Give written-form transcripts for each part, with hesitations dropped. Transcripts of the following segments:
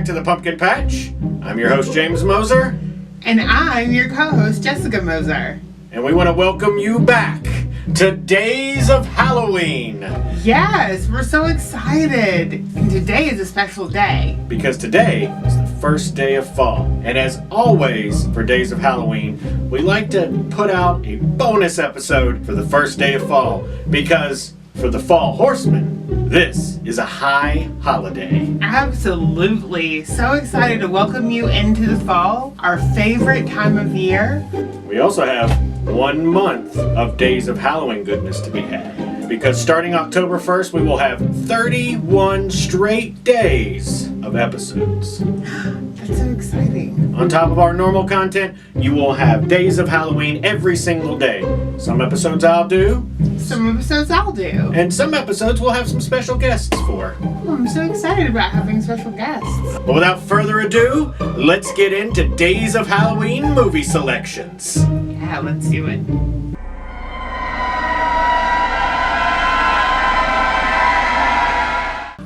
back to the Pumpkin Patch. I'm your host, James Moser. And I'm your co-host, Jessica Moser. And we want to welcome you back to Days of Halloween. Yes, we're so excited. And today is a special day. Because today is the first day of fall. And as always, for Days of Halloween, we like to put out a bonus episode for the first day of fall. Because for the Fall Horsemen, this is a high holiday. Absolutely. So excited to welcome you into the fall, our favorite time of year. We also have 1 month of Days of Halloween goodness to be had. Because starting October 1st, we will have 31 straight days of episodes. That's so exciting. On top of our normal content, you will have Days of Halloween every single day. Some episodes I'll do. Some episodes I'll do. And some episodes we'll have some special guests for. Oh, I'm so excited about having special guests. But without further ado, let's get into Days of Halloween movie selections. Yeah, let's do it.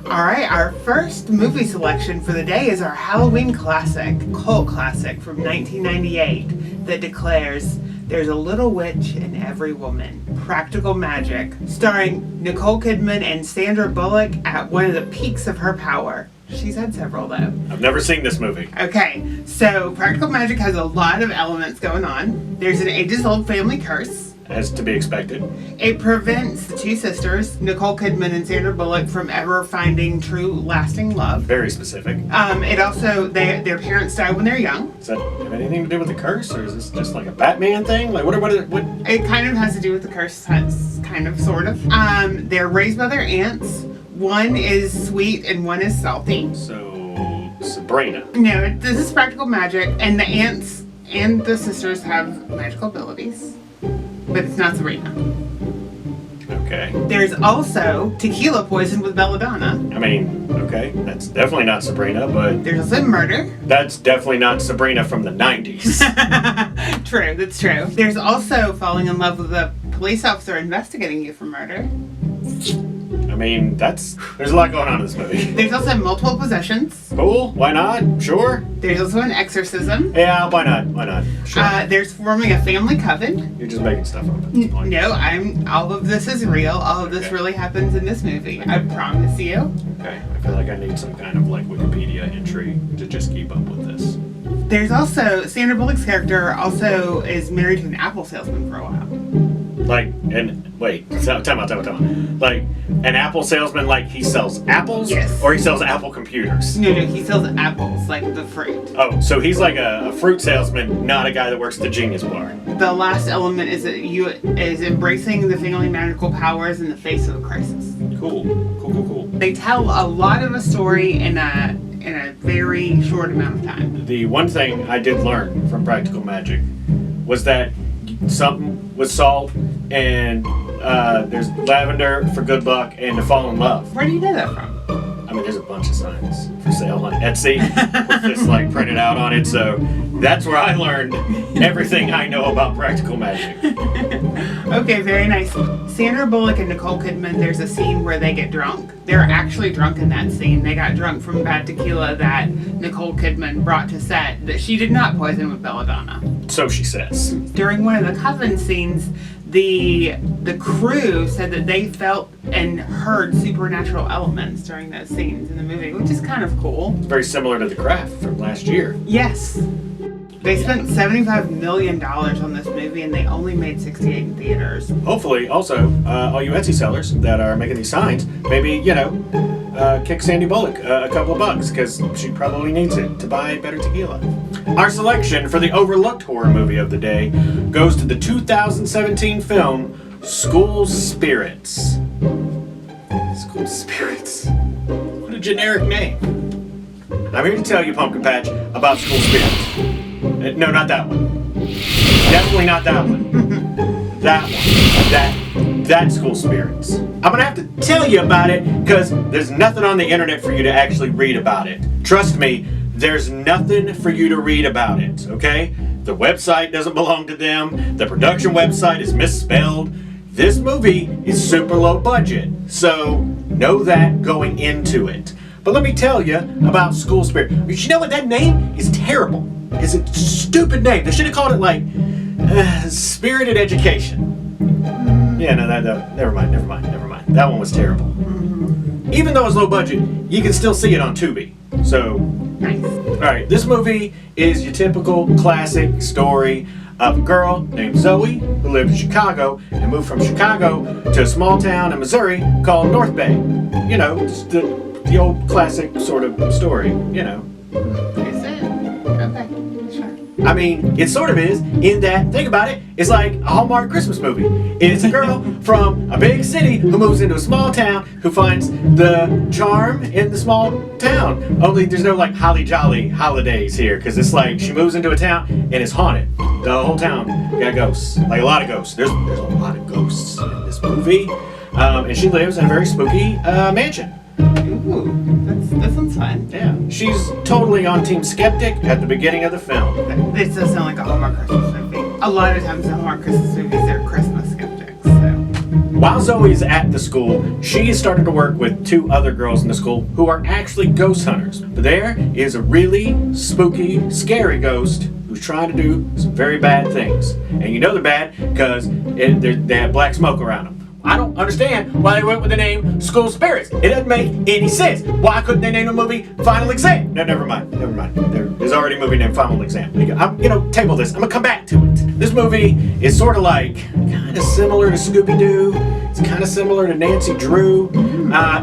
Alright, our first movie selection for the day is our Halloween classic, cult classic from 1998 that declares there's a little witch in every woman. Practical Magic, starring Nicole Kidman and Sandra Bullock at one of the peaks of her power. She's had several though. I've never seen this movie. Okay, so Practical Magic has a lot of elements going on. There's an ages-old family curse. As to be expected. It prevents the two sisters, Nicole Kidman and Sandra Bullock, from ever finding true, lasting love. Very specific. It also, their parents die when they're young. Does that have anything to do with the curse, or is this just like a Batman thing? Like, what? It kind of has to do with the curse, kind of, sort of. They're raised by their aunts. One is sweet and one is salty. So, Sabrina. No, this is Practical Magic, and the aunts and the sisters have magical abilities. But it's not Sabrina. Okay. There's also tequila poison with belladonna. I mean, okay, that's definitely not Sabrina, but... There's also murder. That's definitely not Sabrina from the 90s. True, that's true. There's also falling in love with a police officer investigating you for murder. I mean, there's a lot going on in this movie. There's also multiple possessions. Cool, why not? Sure. There's also an exorcism. Yeah, why not? Sure. There's forming a family coven. You're just making stuff up at this point. No, all of this is real. All of this really happens in this movie. I promise you. Okay, I feel like I need some kind of like Wikipedia entry to just keep up with this. There's also, Sandra Bullock's character also is married to an apple salesman for a while. Like, time out. Like, an apple salesman, like he sells apples? Yes. Or he sells Apple computers? No, he sells apples, like the fruit. Oh, so he's like a fruit salesman, not a guy that works at the Genius Bar. The last element is that is embracing the family magical powers in the face of a crisis. Cool. They tell a lot of a story in a very short amount of time. The one thing I did learn from Practical Magic was that something with salt and there's lavender for good luck and to fall in love. Where do you know that from? I mean, there's a bunch of signs for sale on Etsy with this like printed out on it, so that's where I learned everything I know about Practical Magic. Okay, very nice. Sandra Bullock and Nicole Kidman, there's a scene where they get drunk. They're actually drunk in that scene. They got drunk from bad tequila that Nicole Kidman brought to set that she did not poison with belladonna. So she says. During one of the coven scenes, the crew said that they felt and heard supernatural elements during those scenes in the movie, which is kind of cool. It's very similar to The Craft from last year. Yes. They spent $75 million on this movie and they only made 68 in theaters. Hopefully, also, all you Etsy sellers that are making these signs, maybe, kick Sandy Bullock a couple of bucks, because she probably needs it to buy better tequila. Our selection for the overlooked horror movie of the day goes to the 2017 film School Spirits. School Spirits. What a generic name. I'm here to tell you, Pumpkin Patch, about School Spirits. No, not that one. Definitely not that one. That one. That School Spirits. I'm gonna have to tell you about it because there's nothing on the internet for you to actually read about it. Trust me, there's nothing for you to read about it, okay? The website doesn't belong to them. The production website is misspelled. This movie is super low budget, so know that going into it. But let me tell you about School Spirit. You know what? That name is terrible. It's a stupid name. They should have called it like Spirited Education. Yeah, no, never mind. That one was terrible. Even though it's low budget, you can still see it on Tubi. So, Nice. alright, this movie is your typical classic story of a girl named Zoe who lived in Chicago and moved from Chicago to a small town in Missouri called North Bay. You know, just the old classic sort of story, you know. Is it? Okay, sure. I mean, it sort of is, in that, think about it, it's like a Hallmark Christmas movie. It's a girl from a big city who moves into a small town who finds the charm in the small town. Only there's no like holly jolly holidays here, because it's like she moves into a town and it's haunted. The whole town got ghosts, like a lot of ghosts. There's a lot of ghosts in this movie. And she lives in a very spooky mansion. Ooh, that sounds fun. Yeah, she's totally on Team Skeptic at the beginning of the film. This does sound like a Hallmark Christmas movie. A lot of times in Hallmark Christmas movies, they're Christmas skeptics. So. While Zoe's at the school, she is starting to work with 2 other girls in the school who are actually ghost hunters. But there is a really spooky, scary ghost who's trying to do some very bad things. And you know they're bad because they have black smoke around them. I don't understand why they went with the name School Spirits. It doesn't make any sense. Why couldn't they name the movie Final Exam? No, never mind. There's already a movie named Final Exam. Table this. I'm gonna come back to it. This movie is sort of like, kind of similar to Scooby-Doo. It's kind of similar to Nancy Drew.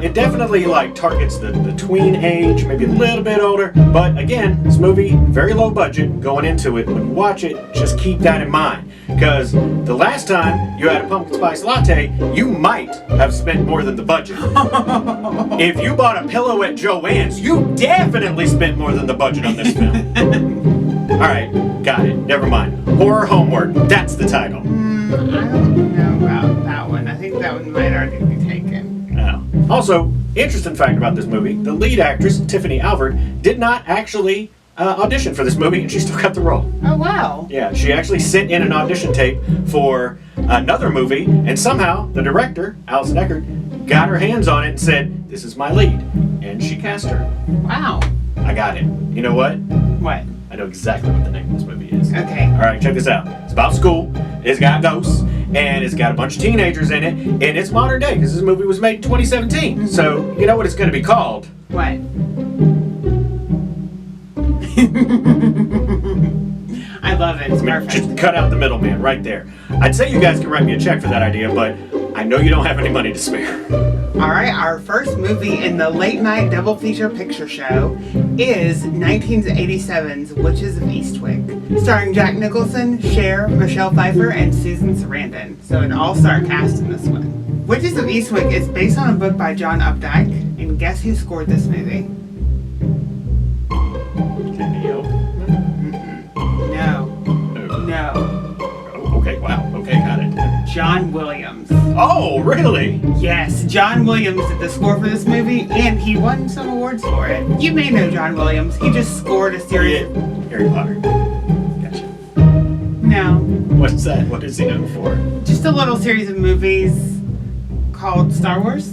It definitely like targets the tween age, maybe a little bit older. But again, this movie, very low budget going into it. When you watch it, just keep that in mind. Because the last time you had a pumpkin spice latte, you might have spent more than the budget. If you bought a pillow at Joann's, you definitely spent more than the budget on this film. Alright, got it. Never mind. Horror Homework. That's the title. I don't know about that one. I think that one might already be taken. Oh. Also, interesting fact about this movie, the lead actress, Tiffany Alvord, did not actually audition for this movie, and she still got the role. Oh, wow. Yeah, she actually sent in an audition tape for another movie, and somehow the director, Alison Eckert, got her hands on it and said, "This is my lead," and she cast her. Wow. I got it. You know what? What? I know exactly what the name of this movie is. Okay. All right, check this out. It's about school. It's got ghosts, and it's got a bunch of teenagers in it, and it's modern day because this movie was made in 2017. Mm-hmm. So you know what it's going to be called? What? I love it. It's perfect. Just cut out the middleman right there. I'd say you guys can write me a check for that idea, but I know you don't have any money to spare. All right, our first movie in the late night double feature picture show is 1987's Witches of Eastwick, starring Jack Nicholson, Cher, Michelle Pfeiffer, and Susan Sarandon. So an all-star cast in this one. Witches of Eastwick is based on a book by John Updike, and guess who scored this movie? No. Oh, okay, wow. Okay, got it. John Williams. Oh, really? Yes, John Williams did the score for this movie, and he won some awards for it. You may know John Williams. He just scored a series of... Harry Potter. Gotcha. No. What's that? What is he known for? Just a little series of movies called Star Wars.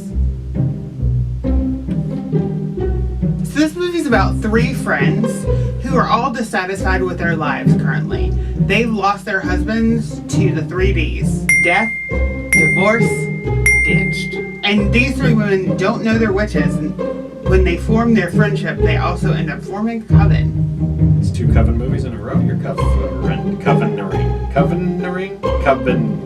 So this movie's about 3 friends who are all dissatisfied with their lives currently. They've lost their husbands to the 3 Ds. Death, divorce, ditched. And these 3 women don't know they're witches. And when they form their friendship, they also end up forming a coven. It's 2 coven movies in a row. You're covening.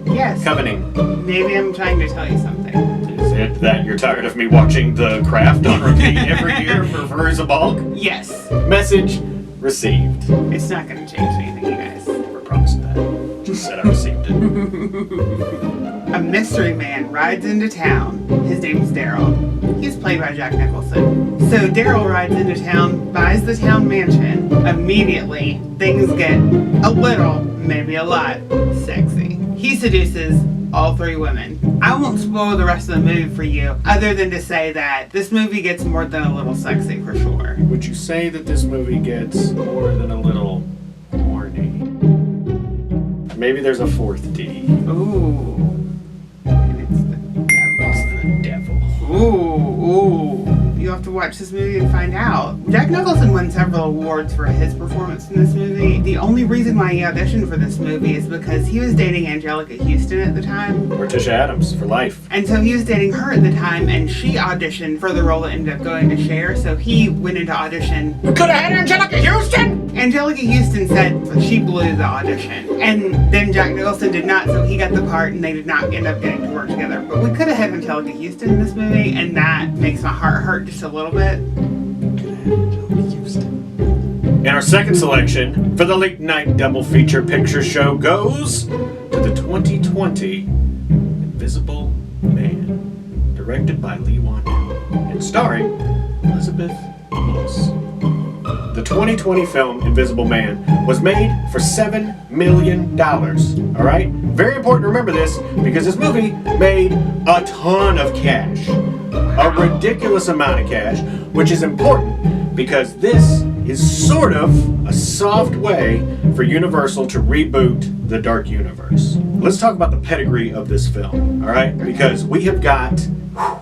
Yes. Covening. Maybe I'm trying to tell you something. Is it that you're tired of me watching The Craft on repeat every year for as a bulk? Yes. Message received. It's not going to change anything, you guys. Never promised that. Just said I received it. A mystery man rides into town. His name's Daryl. He's played by Jack Nicholson. So Daryl rides into town, buys the town mansion. Immediately, things get a little, maybe a lot, sexy. He seduces all 3 women. I won't spoil the rest of the movie for you, other than to say that this movie gets more than a little sexy for sure. Would you say that this movie gets more than a little horny? Maybe there's a 4th D. Ooh. And it's the devil. It's the devil. Ooh. You have to watch this movie and find out. Jack Nicholson won several awards for his performance in this movie. The only reason why he auditioned for this movie is because he was dating Angelica Houston at the time. Morticia Adams for life. And so he was dating her at the time, and she auditioned for the role that ended up going to Cher, so he went into audition. We could have had Angelica Houston! Angelica Houston said she blew the audition. And then Jack Nicholson did not, so he got the part, and they did not end up getting to work together. But we could have had Angelica Houston in this movie, and that makes my heart hurt just a little bit. And our second selection for the late night double feature picture show goes to the 2020 Invisible Man, directed by Lee Whannell and starring Elizabeth Moss. The 2020 film Invisible Man was made for $7 million. All right? Very important to remember this because this movie made a ton of cash. A ridiculous amount of cash, which is important because this is sort of a soft way for Universal to reboot the Dark Universe. Let's talk about the pedigree of this film, all right? Because we have got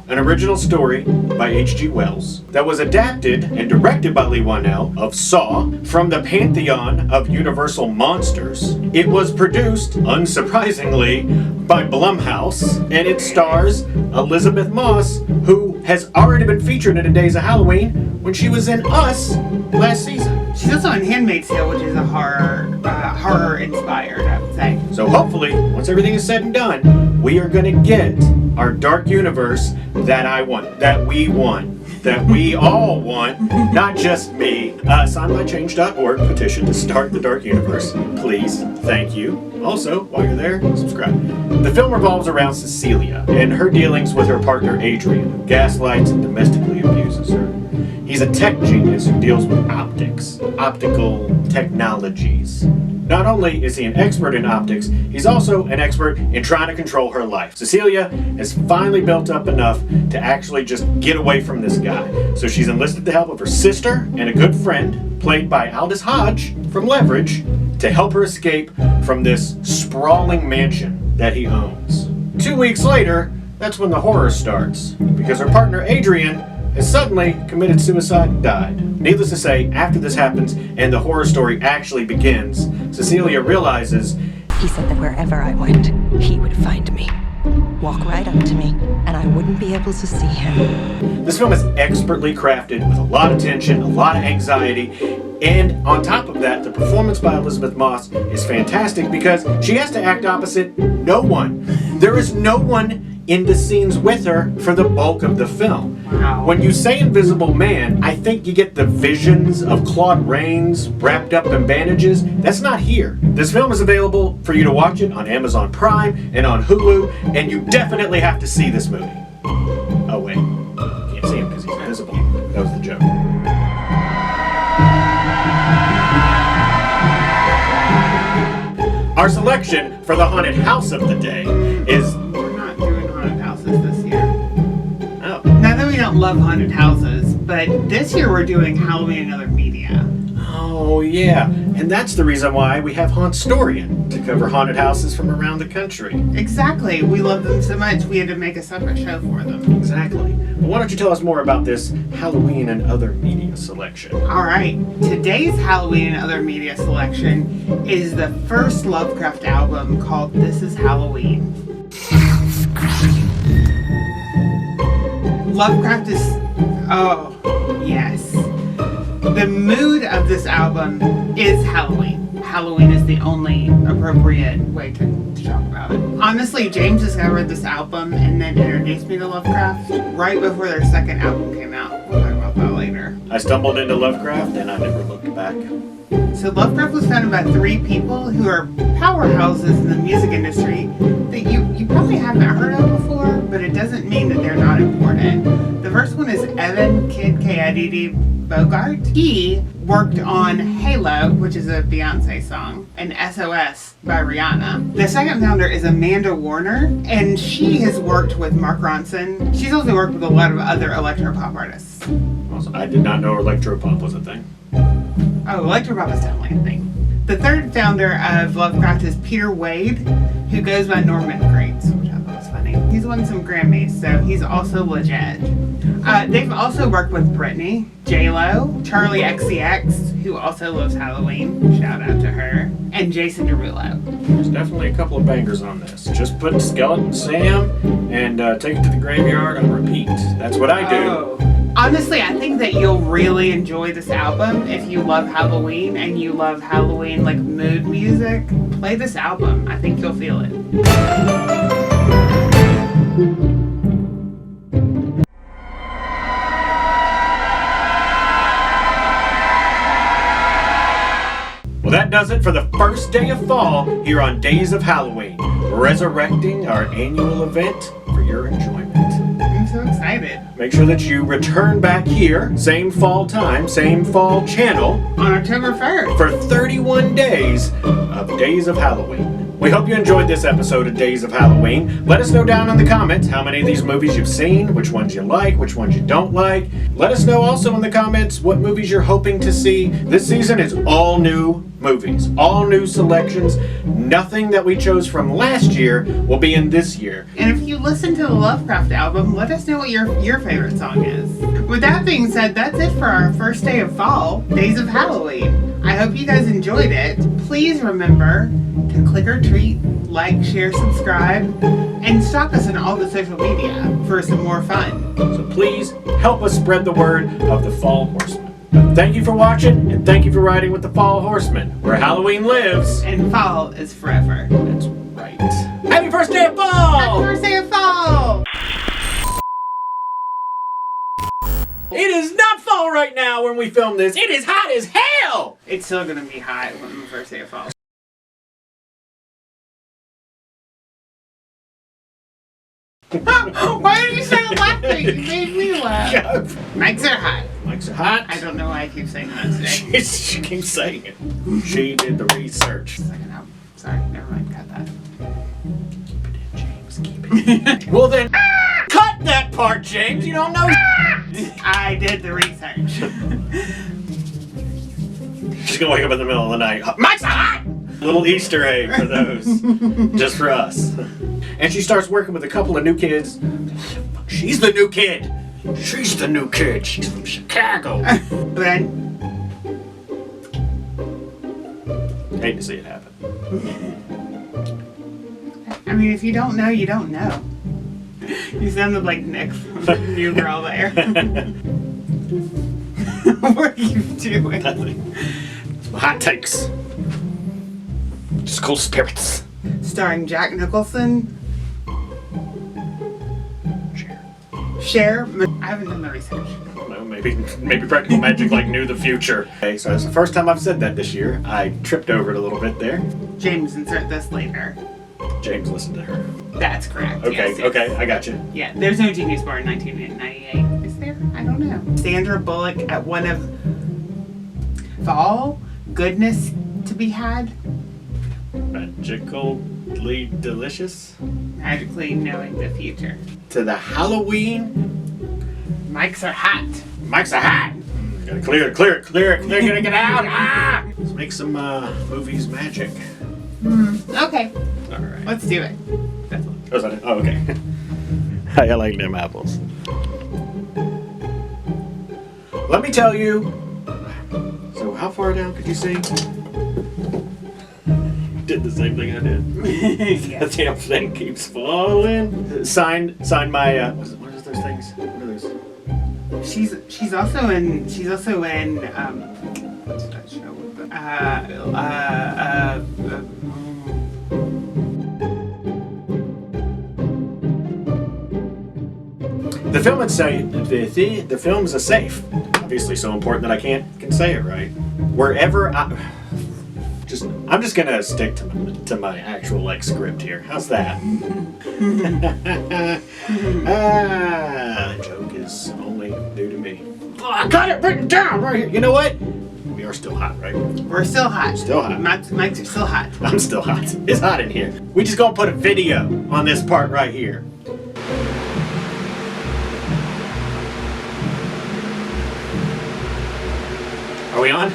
an original story by H.G. Wells that was adapted and directed by Lee Whannell of Saw from the pantheon of Universal monsters. It was produced, unsurprisingly, by Blumhouse, and it stars Elizabeth Moss, who has already been featured in A Days of Halloween when she was in Us last season. She's also in Handmaid's Tale, which is a horror inspired, I would say. So hopefully, once everything is said and done, we are going to get our Dark Universe that I want, that we want, that we all want, not just me. Sign my change.org petition to start the Dark Universe. Please, thank you. Also, while you're there, subscribe. The film revolves around Cecilia and her dealings with her partner Adrian, who gaslights and domestically abuses her. He's a tech genius who deals with optics, optical technologies. Not only is he an expert in optics, he's also an expert in trying to control her life. Cecilia has finally built up enough to actually just get away from this guy. So she's enlisted the help of her sister and a good friend, played by Aldous Hodge from Leverage, to help her escape from this sprawling mansion that he owns. 2 weeks later, that's when the horror starts, because her partner Adrian has suddenly committed suicide and died. Needless to say, after this happens and the horror story actually begins, Cecilia realizes he said that wherever I went, he would find me, walk right up to me, and I wouldn't be able to see him. This film is expertly crafted with a lot of tension, a lot of anxiety, and on top of that, the performance by Elizabeth Moss is fantastic because she has to act opposite no one. There is no one in the scenes with her for the bulk of the film. Wow. When you say Invisible Man, I think you get the visions of Claude Rains wrapped up in bandages. That's not here. This film is available for you to watch it on Amazon Prime and on Hulu, and you definitely have to see this movie. Oh wait, you can't see him because he's invisible. That was the joke. Our selection for the haunted house of the day is... We're not doing haunted houses this year. Oh. Not that we don't love haunted houses, but this year we're doing Halloween and Other Media. Oh, yeah. And that's the reason why we have Hauntstorian, to cover haunted houses from around the country. Exactly. We love them so much we had to make a separate show for them. Exactly. But why don't you tell us more about this Halloween and Other Media selection? All right. Today's Halloween and Other Media selection is the first Lovecraft album called This Is Halloween. Lovecraft is... Oh, yes. The mood of this album is Halloween. Halloween is the only appropriate way to talk about it. Honestly, James discovered this album and then introduced me to Lovecraft right before their second album came out. We'll talk about that later. I stumbled into Lovecraft and I never looked back. So Lovecraft was founded by three people who are powerhouses in the music industry that you probably haven't heard of before, but it doesn't mean that they're not important. The first one is Evan Kidd K-I-D-D Bogart. He worked on Halo, which is a Beyonce song, and SOS by Rihanna. The second founder is Amanda Warner, and she has worked with Mark Ronson. She's also worked with a lot of other electropop artists. Awesome. I did not know electropop was a thing. Oh, electropop is definitely a thing. The third founder of Lovecraft is Peter Wade, who goes by Norman Grates, which I thought was funny. He's won some Grammys, so he's also legit. They've also worked with Britney, J-Lo, Charlie XCX, who also loves Halloween. Shout out to her. And Jason Derulo. There's definitely a couple of bangers on this. Just put Skeleton Sam and take it to the graveyard on repeat. That's what I do. Oh. Honestly, I think that you'll really enjoy this album if you love Halloween and you love Halloween like mood music. Play this album. I think you'll feel it. Well, that does it for the first day of fall here on Days of Halloween, resurrecting our annual event for your enjoyment. I'm so excited. Make sure that you return back here, same fall time, same fall channel, On October 1st. for 31 days of Days of Halloween. We hope you enjoyed this episode of Days of Halloween. Let us know down in the comments how many of these movies you've seen, which ones you like, which ones you don't like. Let us know also in the comments what movies you're hoping to see. This season is all new movies, all new selections. Nothing that we chose from last year will be in this year. And if you listen to the Lovecraft album, let us know what your favorite song is. With that being said, that's it for our first day of fall, Days of Halloween. I hope you guys enjoyed it. Please remember to click or treat, like, share, subscribe, and stalk us on all the social media for some more fun. So please help us spread the word of the Fall Horsemen. Thank you for watching, and thank you for riding with the Fall Horsemen, where Halloween lives. And fall is forever. That's right. Happy first day of fall! Happy first day of fall! It is not fall right now when we film this. It is hot as hell! It's still gonna be hot on the first day of fall. Why did you start laughing? You made me laugh. Mics are hot. Mics are hot. I don't know why I keep saying that today. She keeps saying it. She did the research. Second out. Sorry, never mind. Cut that. Keep it in, James. Keep it in. Well then, cut that part, James. You don't know. I did the research. She's gonna wake up in the middle of the night. Mics are hot! Little Easter egg for those. Just for us. And she starts working with a couple of new kids. She's the new kid. She's the new kid. She's from Chicago. But Hate to see it happen. I mean, if you don't know, you don't know. You sounded like Nick from New Girl there. What are you doing? Nothing. Some hot takes. Just cool spirits. Starring Jack Nicholson. Cher. I haven't done the research. I don't know, maybe Practical Magic like knew the future. Okay, so it's the first time I've said that this year. I tripped over it a little bit there. James, insert this later. James listened to her. That's correct. Okay, yes, yes. okay, I got you. Yeah, there's no Genius Bar in 1998. Is there? I don't know. Sandra Bullock at one of fall goodness to be had. Magically delicious. Magically knowing the future. To the Halloween. Mics are hot. Mics are hot. Gotta clear it. Gotta get out. Ah! Let's make some movies magic. Okay, All right. let's do it. That's all. Oh, is that it? Oh, okay. I like them apples. Let me tell you. So, how far down could you see? Did the same thing I did. Yeah. The damn thing keeps falling. Sign my. What is those things? What are those? She's also in what's that show with the The film itself, the film is a safe. Obviously, so important that I can say it right. Wherever I'm just gonna stick to my actual like script here. How's that? The joke is only new to me. Oh, I got it written down right here. You know what? We are still hot, right? we're still hot. Still hot. Mics are still hot. I'm still hot. It's hot in here. We just gonna put a video on this part right here. Are we on?